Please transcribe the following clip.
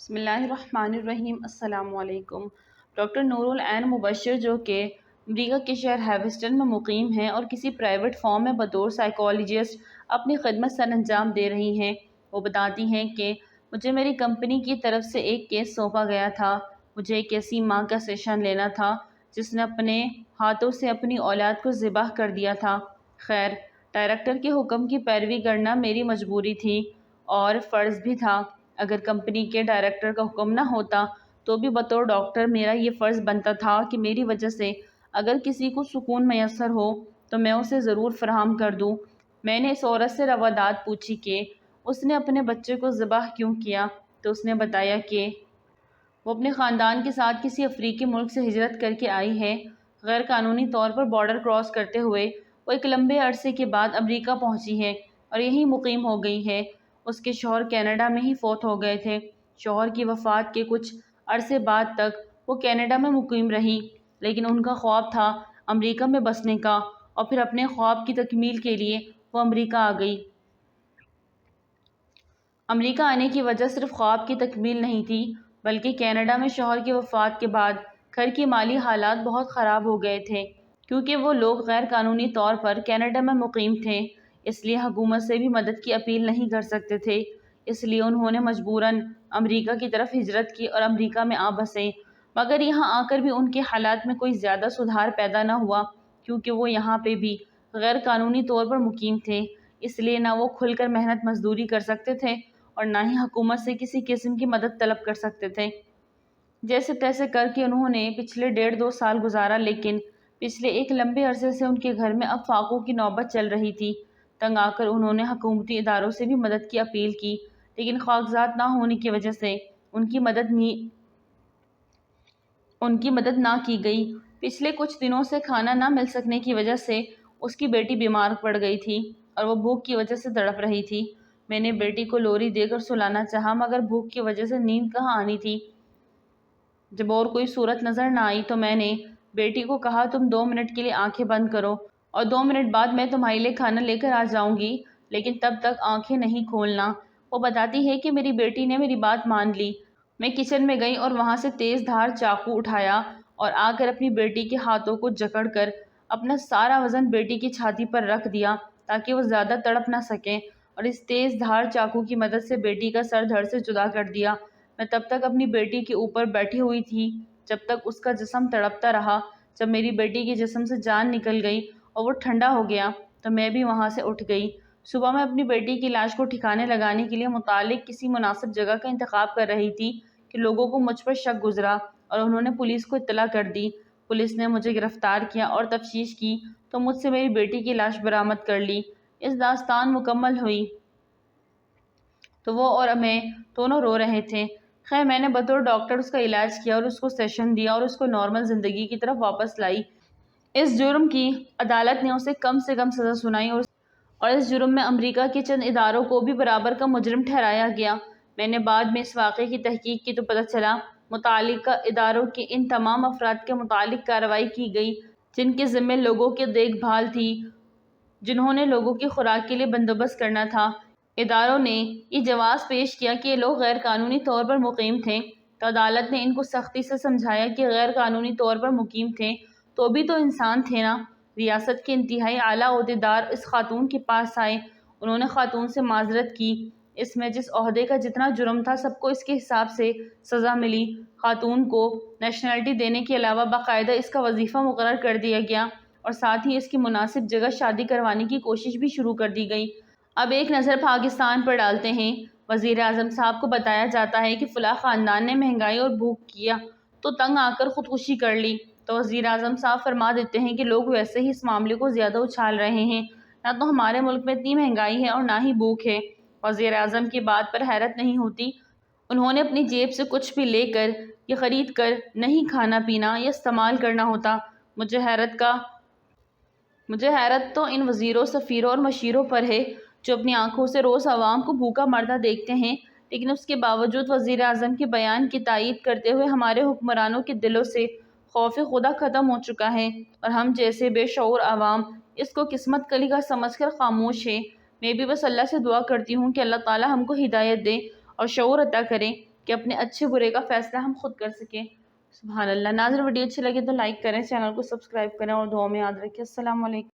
بسم اللہ الرحمن الرحیم۔ السلام علیکم۔ ڈاکٹر نور العین مبشر جو کہ امریکہ کے شہر ہیوسٹن میں مقیم ہیں اور کسی پرائیویٹ فارم میں بطور سائیکالوجسٹ اپنی خدمت سر انجام دے رہی ہیں، وہ بتاتی ہیں کہ مجھے میری کمپنی کی طرف سے ایک کیس سونپا گیا تھا۔ مجھے ایک ایسی ماں کا سیشن لینا تھا جس نے اپنے ہاتھوں سے اپنی اولاد کو ذبح کر دیا تھا۔ خیر، ڈائریکٹر کے حکم کی پیروی کرنا میری مجبوری تھی اور فرض بھی تھا۔ اگر کمپنی کے ڈائریکٹر کا حکم نہ ہوتا تو بھی بطور ڈاکٹر میرا یہ فرض بنتا تھا کہ میری وجہ سے اگر کسی کو سکون میسر ہو تو میں اسے ضرور فراہم کر دوں۔ میں نے اس عورت سے روادات پوچھی کہ اس نے اپنے بچے کو ذبح کیوں کیا، تو اس نے بتایا کہ وہ اپنے خاندان کے ساتھ کسی افریقی ملک سے ہجرت کر کے آئی ہے۔ غیر قانونی طور پر بارڈر کراس کرتے ہوئے وہ ایک لمبے عرصے کے بعد امریکہ پہنچی ہے اور یہیں مقیم ہو گئی ہے۔ اس کے شوہر کینیڈا میں ہی فوت ہو گئے تھے۔ شوہر کی وفات کے کچھ عرصے بعد تک وہ کینیڈا میں مقیم رہی، لیکن ان کا خواب تھا امریکہ میں بسنے کا، اور پھر اپنے خواب کی تکمیل کے لیے وہ امریکہ آ گئی۔ امریکہ آنے کی وجہ صرف خواب کی تکمیل نہیں تھی، بلکہ کینیڈا میں شوہر کی وفات کے بعد گھر کی مالی حالات بہت خراب ہو گئے تھے، کیونکہ وہ لوگ غیر قانونی طور پر کینیڈا میں مقیم تھے، اس لیے حکومت سے بھی مدد کی اپیل نہیں کر سکتے تھے۔ اس لیے انہوں نے مجبوراً امریکہ کی طرف ہجرت کی اور امریکہ میں آ بسے، مگر یہاں آ کر بھی ان کے حالات میں کوئی زیادہ سدھار پیدا نہ ہوا، کیونکہ وہ یہاں پہ بھی غیر قانونی طور پر مقیم تھے۔ اس لیے نہ وہ کھل کر محنت مزدوری کر سکتے تھے اور نہ ہی حکومت سے کسی قسم کی مدد طلب کر سکتے تھے۔ جیسے تیسے کر کے انہوں نے پچھلے 1.5-2 سال گزارا، لیکن پچھلے ایک لمبے عرصے سے ان کے گھر میں اب فاقوں کی نوبت چل رہی تھی۔ تنگ آ کر انہوں نے حکومتی اداروں سے بھی مدد کی اپیل کی، لیکن کاغذات نہ ہونے کی وجہ سے ان کی مدد نہ کی گئی۔ پچھلے کچھ دنوں سے کھانا نہ مل سکنے کی وجہ سے اس کی بیٹی بیمار پڑ گئی تھی اور وہ بھوک کی وجہ سے تڑپ رہی تھی۔ میں نے بیٹی کو لوری دے کر سلانا چاہا، مگر بھوک کی وجہ سے نیند کہاں آنی تھی۔ جب اور کوئی صورت نظر نہ آئی تو میں نے بیٹی کو کہا، تم 2 منٹ کے لیے آنکھیں بند کرو اور 2 منٹ بعد میں تمہارے لیے کھانا لے کر آ جاؤں گی، لیکن تب تک آنکھیں نہیں کھولنا۔ وہ بتاتی ہے کہ میری بیٹی نے میری بات مان لی۔ میں کچن میں گئی اور وہاں سے تیز دھار چاقو اٹھایا اور آ کر اپنی بیٹی کے ہاتھوں کو جکڑ کر اپنا سارا وزن بیٹی کی چھاتی پر رکھ دیا تاکہ وہ زیادہ تڑپ نہ سکیں، اور اس تیز دھار چاقو کی مدد سے بیٹی کا سر دھڑ سے جدا کر دیا۔ میں تب تک اپنی بیٹی کے اوپر بیٹھی ہوئی تھی جب تک اس کا جسم تڑپتا رہا۔ جب میری بیٹی کے جسم سے جان نکل گئی اور وہ ٹھنڈا ہو گیا تو میں بھی وہاں سے اٹھ گئی۔ صبح میں اپنی بیٹی کی لاش کو ٹھکانے لگانے کے لیے متعلق کسی مناسب جگہ کا انتخاب کر رہی تھی کہ لوگوں کو مجھ پر شک گزرا اور انہوں نے پولیس کو اطلاع کر دی۔ پولیس نے مجھے گرفتار کیا اور تفتیش کی تو مجھ سے میری بیٹی کی لاش برآمد کر لی۔ اس داستان مکمل ہوئی تو وہ اور میں دونوں رو رہے تھے۔ خیر، میں نے بطور ڈاکٹر اس کا علاج کیا اور اس کو سیشن دیا اور اس کو نارمل زندگی کی طرف واپس لائی۔ اس جرم کی عدالت نے اسے کم سے کم سزا سنائی اور اس جرم میں امریکہ کے چند اداروں کو بھی برابر کا مجرم ٹھہرایا گیا۔ میں نے بعد میں اس واقعے کی تحقیق کی تو پتہ چلا متعلقہ اداروں کے ان تمام افراد کے متعلق کارروائی کی گئی جن کے ذمے لوگوں کی دیکھ بھال تھی، جنہوں نے لوگوں کی خوراک کے لیے بندوبست کرنا تھا۔ اداروں نے یہ جواز پیش کیا کہ یہ لوگ غیر قانونی طور پر مقیم تھے، تو عدالت نے ان کو سختی سے سمجھایا کہ غیر قانونی طور پر مقیم تھے تو بھی تو انسان تھے نا۔ ریاست کے انتہائی اعلیٰ عہدیدار اس خاتون کے پاس آئے، انہوں نے خاتون سے معذرت کی۔ اس میں جس عہدے کا جتنا جرم تھا سب کو اس کے حساب سے سزا ملی۔ خاتون کو نیشنلٹی دینے کے علاوہ باقاعدہ اس کا وظیفہ مقرر کر دیا گیا اور ساتھ ہی اس کی مناسب جگہ شادی کروانے کی کوشش بھی شروع کر دی گئی۔ اب ایک نظر پاکستان پر ڈالتے ہیں۔ وزیر اعظم صاحب کو بتایا جاتا ہے کہ فلاں خاندان نے مہنگائی اور بھوک کیا تو تنگ آ کر خودکشی کر لی، تو وزیر اعظم صاحب فرما دیتے ہیں کہ لوگ ویسے ہی اس معاملے کو زیادہ اچھال رہے ہیں، نہ تو ہمارے ملک میں اتنی مہنگائی ہے اور نہ ہی بھوک ہے۔ وزیر اعظم کی بات پر حیرت نہیں ہوتی، انہوں نے اپنی جیب سے کچھ بھی لے کر یا خرید کر نہیں کھانا پینا یا استعمال کرنا ہوتا۔ مجھے حیرت تو ان وزیروں، سفیروں اور مشیروں پر ہے جو اپنی آنکھوں سے روز عوام کو بھوکا مردہ دیکھتے ہیں، لیکن اس کے باوجود وزیر اعظم کے بیان کی تائید کرتے ہوئے ہمارے حکمرانوں کے دلوں سے خوف خدا ختم ہو چکا ہے اور ہم جیسے بے شعور عوام اس کو قسمت کا لکھا سمجھ کر خاموش ہیں۔ میں بھی بس اللہ سے دعا کرتی ہوں کہ اللہ تعالی ہم کو ہدایت دے اور شعور عطا کرے کہ اپنے اچھے برے کا فیصلہ ہم خود کر سکیں۔ سبحان اللہ۔ ناظرین، ویڈیو اچھی لگے تو لائک کریں، چینل کو سبسکرائب کریں اور دعاؤں میں یاد رکھیں۔ السلام علیکم۔